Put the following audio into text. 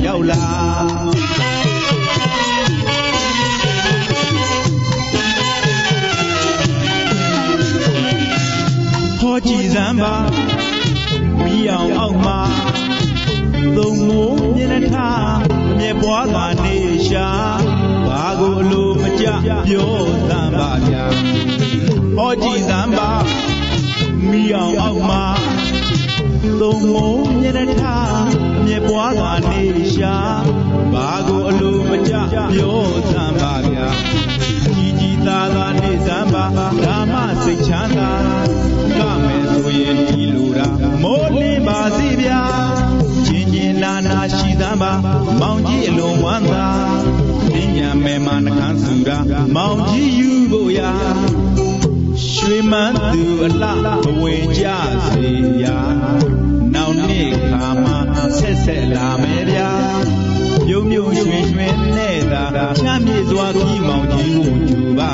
ရောက်လာဟောကြည်စမ်းပါမီးအောင်အောက်မှာသုံးမိုးမျက်နှာထားမြဲပွားသာနေရှာဘာကိုအလိုမကျပြောစမ်းပါဗျာဟောကြည်စမ်းပါမီးအောင်အောက်မှာသုံးမိုးမျက်နှာထားမြဲပွားသာနေရှာဘာကိုအလိုမကျပြောစမ်းပါဗျာကြီးကြီးသားသားနေစမ်းပါဓမ္မစိတ်ချမ်းသာကမယ်ဆိုရင်ဒီလိုတာမိုးလင်းပါစီဗျာချင်းချင်းနာနာရှိသမ်းပါမောင်ကြီးအလွန်ဝမ်းသာပညာမဲ့မှနှခမ်းစုတာမောင်ကြီးယူဖို့ရာရွှေမန်းသူအလှဘဝင်ကြစေရာနောက်နေ့ခါမှဆက်ဆက်လာမယ်ဗျာမြုံမြုံရွှင်ရွှင်နဲ့သာချမ်းမြေစွာကြီးမောင်ကြီးကိုကြူပါ